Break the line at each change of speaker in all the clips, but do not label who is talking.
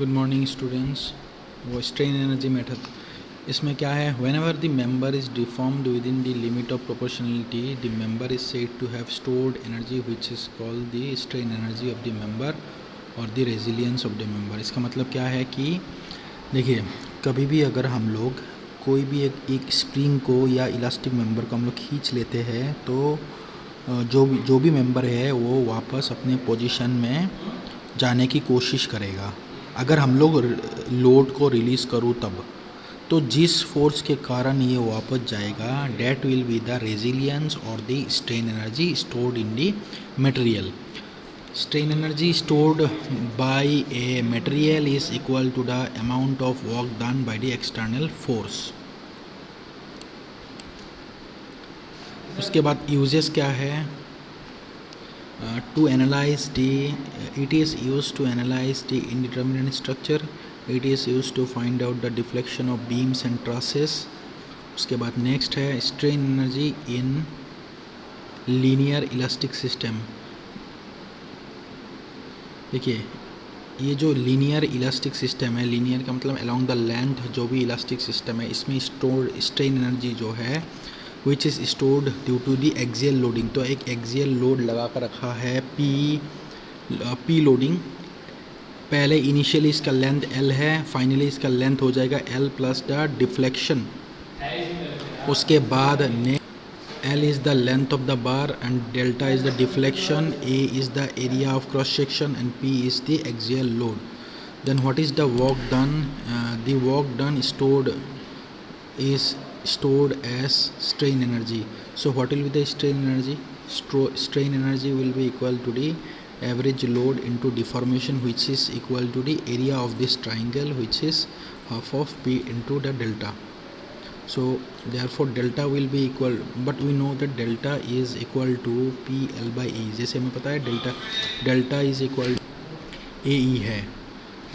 Good morning students. वो strain energy method, इसमें क्या है, whenever the member is deformed within the limit of proportionality the member is said to have stored energy which is called the strain energy of the member और the resilience of the member. इसका मतलब क्या है कि देखिए, कभी भी अगर हम लोग कोई भी एक स्प्रिंग को या इलास्टिक मेंबर को हम लोग खींच लेते हैं तो जो भी मेंबर है वो वापस अपने पोजीशन में जाने की कोशिश करेगा। अगर हम लोग लोड को रिलीज़ करूँ तब, तो जिस फोर्स के कारण ये वापस जाएगा that will be the resilience और the strain energy stored in the material. Strain energy stored by a material is equal to the amount of work done by the external force. उसके बाद uses क्या है, to analyze the it is used to analyze the indeterminate structure, it is used to find out the deflection of beams and trusses। उसके बाद next है strain energy in linear elastic system. देखिए, ये जो linear elastic system है, linear का मतलब along the length जो भी इलास्टिक सिस्टम है, इसमें स्टोर्ड स्ट्रेन एनर्जी जो है which is stored due to the axial loading. तो एक एक्सियल लोड लगा कर रखा है पी लोडिंग। पहले इनिशियली इसका लेंथ L है, फाइनली इसका लेंथ हो जाएगा L प्लस द डिफ्लेक्शन। उसके बाद L is the length of the bar and delta is the deflection, A is the area of cross section and P is the axial load. Then what is the work done? The work done stored is stored as strain energy. So what will be the strain energy? Strain energy will be equal to the average load into deformation, which is equal to the area of this triangle, which is half of P into the delta. So therefore delta will be equal, but we know that delta is equal to PL by E। जैसे हमें पता है delta is equal to AE है।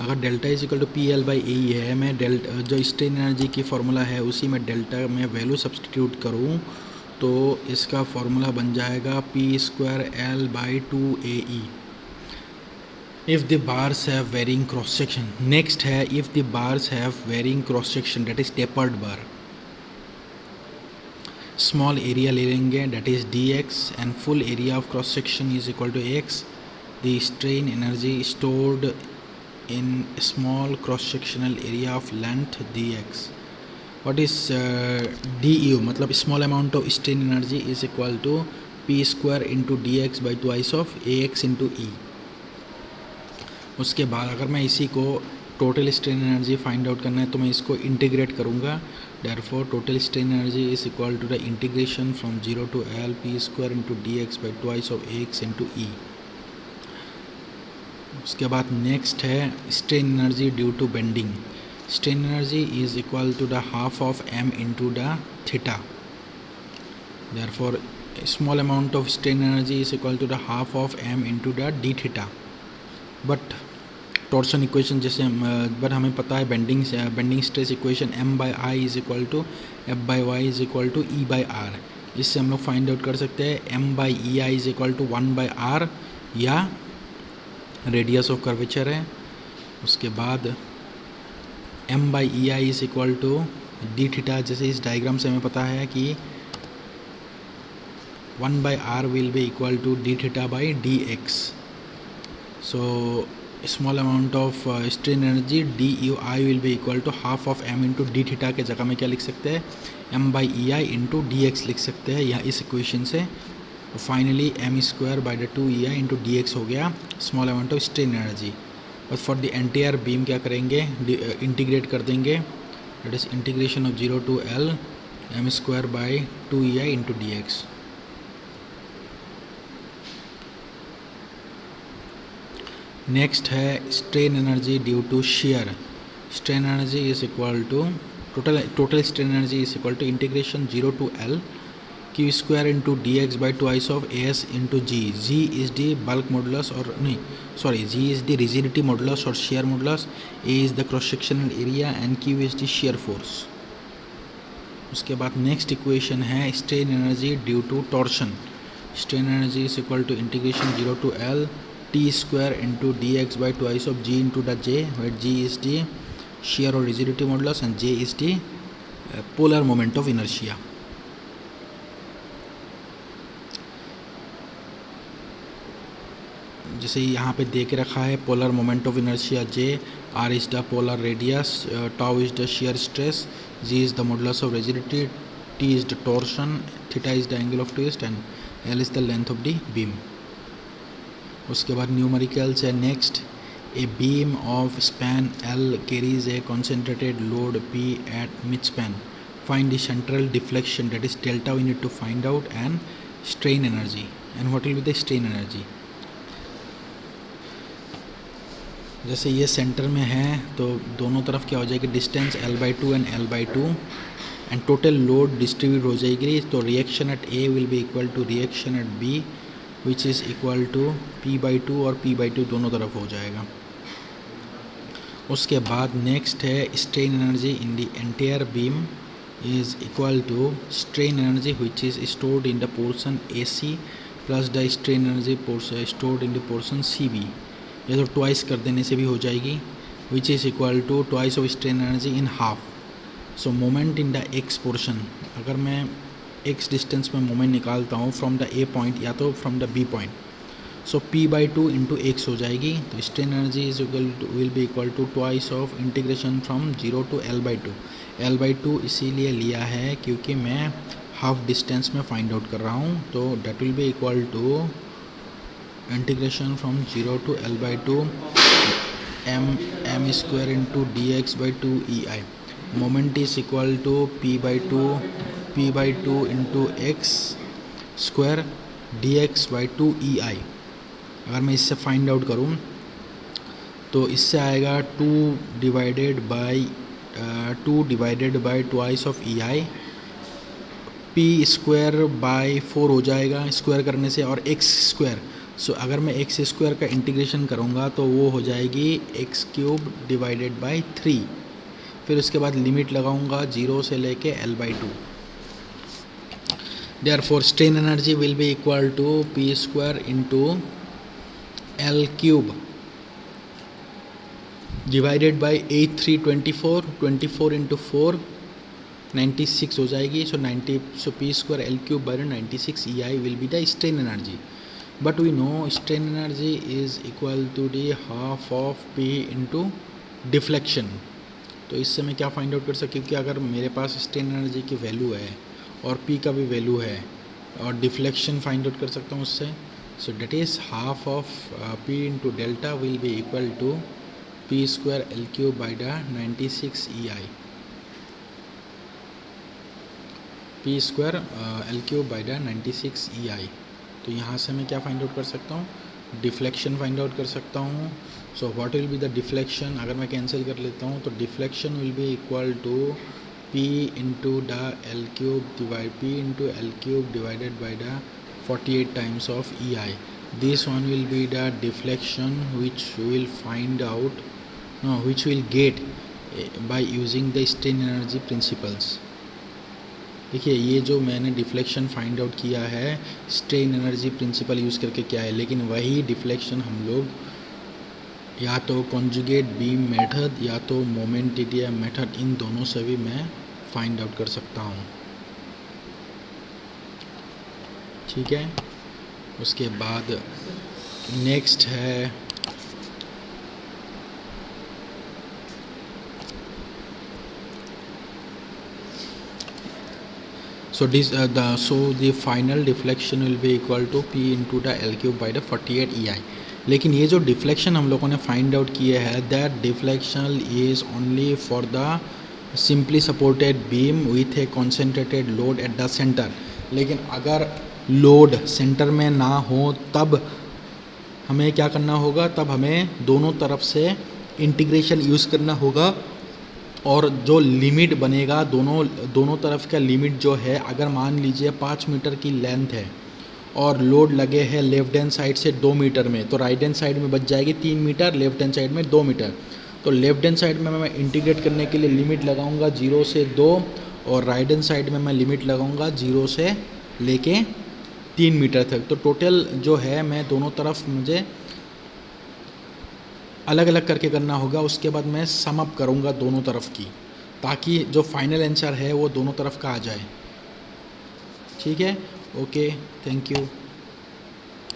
अगर delta is equal to P L by A है, मैं delta जो strain energy की फार्मूला है उसी में डेल्टा में वैल्यू सब्सटीट्यूट करूँ तो इसका फार्मूला बन जाएगा P square L by 2AE if the bars have varying cross section. Next है if the bars have varying cross section, that is tapered bar. Small area ले लेंगे, that is dx and full area of cross section is equal to x। The strain energy stored in small cross sectional area of length dx। what is du? मतलब small amount of strain energy is equal to p square into dx by twice of ax into e। उसके बाद अगर मैं इसी को total strain energy find out करना है तो मैं इसको इंटीग्रेट करूँगा। therefore total strain energy is equal to the integration from 0 to L p square into dx by twice of ax into e। उसके बाद नेक्स्ट है strain energy due to bending. Strain energy is equal to the half of m into the theta. Therefore small amount of strain energy is equal to the half of m into the d theta. But torsion equation जैसे but हमें पता है bending stress equation m by I is equal to f by y is equal to e by r. इससे हम लोग find out कर सकते हैं m by E I is equal to 1 by r या रेडियस ऑफ कर्वेचर है। उसके बाद m by E I is equal to d theta. जैसे इस डायग्राम से हमें पता है कि 1 by r will be equal to d theta by d x. So small amount of strain energy d U I will be equal to half of m into d theta के जगह में क्या लिख सकते हैं, m by E I into d x लिख सकते हैं या इस इक्वेशन से। Finally m square by the 2EI into d x हो गया small amount of strain energy. बस फॉर द एंटायर बीम क्या करेंगे, इंटीग्रेट कर देंगे, that is integration of 0 to L m square by 2EI into d x. Next है strain energy due to shear. Strain energy is equal to total strain energy is equal to integration 0 to L q square into dx by twice of as into g। g is the bulk modulus और नहीं sorry g is the rigidity modulus और shear modulus, a is the cross sectional area and q is the shear force। उसके बाद next equation है strain energy due to torsion. Strain energy is equal to integration 0 to L T square into d x by twice of G into the J, where G is the shear or rigidity modulus and J is the polar moment of inertia. जैसे यहाँ पे दे के रखा है polar moment of inertia J, R is the polar radius, tau is the shear stress, G is the modulus of rigidity, T is the torsion, theta is the angle of twist and L is the length of the beam. उसके बाद numericals है next. A beam of span L carries a concentrated load P at midspan. Find the central deflection, that is delta we need to find out, and strain energy. And what will be the strain energy? जैसे ये centre में है तो दोनों तरफ क्या हो जाएगी, distance L/2 and L/2 and total load distribute हो जाएगी. तो reaction at A will be equal to reaction at B which is equal to P/2 और P/2 दोनों तरफ हो जाएगा. उसके बाद नेक्स्ट है strain energy in the entire beam is equal to strain energy which is stored in the portion AC plus the strain energy stored in the portion CB. ये तो ट्वाइस कर देने से भी हो जाएगी, which is equal to twice of strain energy in half. So moment in the X portion, अगर मैं X डिस्टेंस में मोमेंट निकालता हूँ फ्रॉम द A पॉइंट या तो from the B point, so P/2 into X हो जाएगी. तो strain energy is will be equal to twice of integration from 0 to L/2. L/2 इसीलिए लिया है क्योंकि मैं हाफ डिस्टेंस में फाइंड आउट कर रहा हूँ. तो that will be equal to integration from 0 to L/2 m square into dx/2 moment is equal to P/2 into x square dx/2 अगर मैं इससे फाइंड आउट करूँ तो इससे आएगा 2 divided by twice of P square by 4 हो जाएगा square करने से, और x स्क्वायर. सो अगर मैं x स्क्वायर का इंटीग्रेशन करूँगा तो वो हो जाएगी x³ डिवाइडेड बाई 3. फिर उसके बाद लिमिट लगाऊंगा 0 से लेके L/2. Therefore strain energy will be equal to P square into L³ divided by 8 3 24 into 4 96 हो जाएगी. So P square L³ by 96 EI will be the strain energy. But we know strain energy is equal to the half of P into deflection. तो इससे मैं क्या find out कर सकती हूँ कि अगर मेरे पास स्ट्रेन एनर्जी की वैल्यू है और P का भी वैल्यू है और डिफ्लेक्शन फाइंड आउट कर सकता हूँ उससे. So that is half of P into delta will be equal to P square L³ by the 96 EI. P square L³ by the 96 EI. तो यहाँ से मैं क्या फाइंड आउट कर सकता हूँ, डिफ्लेक्शन फाइंड आउट कर सकता हूँ. So what will be the deflection, अगर मैं कैंसिल कर लेता हूँ तो deflection will be equal to P into L³ divided by the 48 times of EI. This one will be the deflection which will get by using the strain energy principles. देखिए ये जो मैंने डिफ्लेक्शन फाइंड आउट किया है strain energy principal use करके क्या है, लेकिन वही डिफ्लेक्शन हम लोग या तो कॉन्जुगेट बीम मेथड या तो मोमेंटेरियम मेथड, इन दोनों से भी मैं फाइंड आउट कर सकता हूँ. ठीक है. उसके बाद नेक्स्ट है so the final deflection will be equal to P into the L³ by the 48 EI. लेकिन ये जो डिफ्लेक्शन हम लोगों ने फाइंड आउट किए है that deflection is only for the simply supported beam width A concentrated load at the centre. लेकिन अगर लोड सेंटर में ना हो तब हमें क्या करना होगा, तब हमें दोनों तरफ से इंटीग्रेशन यूज़ करना होगा. और जो लिमिट बनेगा दोनों तरफ का लिमिट जो है, अगर मान लीजिए 5 मीटर की लेंथ है और लोड लगे हैं लेफ्ट हैंड साइड से 2 मीटर में, तो राइट हैंड साइड में बच जाएगी 3 मीटर, लेफ्ट हैंड साइड में 2 मीटर. तो लेफ्ट हैंड साइड में मैं इंटीग्रेट करने के लिए लिमिट लगाऊंगा 0 से 2 और राइट हैंड साइड में मैं लिमिट लगाऊंगा 0 से लेके 3 मीटर तक. तो टोटल जो है मैं दोनों तरफ मुझे अलग अलग करके करना होगा, उसके बाद मैं सम अप करूँगा दोनों तरफ की, ताकि जो फाइनल आंसर है वो दोनों तरफ का आ जाए। ठीक है, ओके, थैंक यू।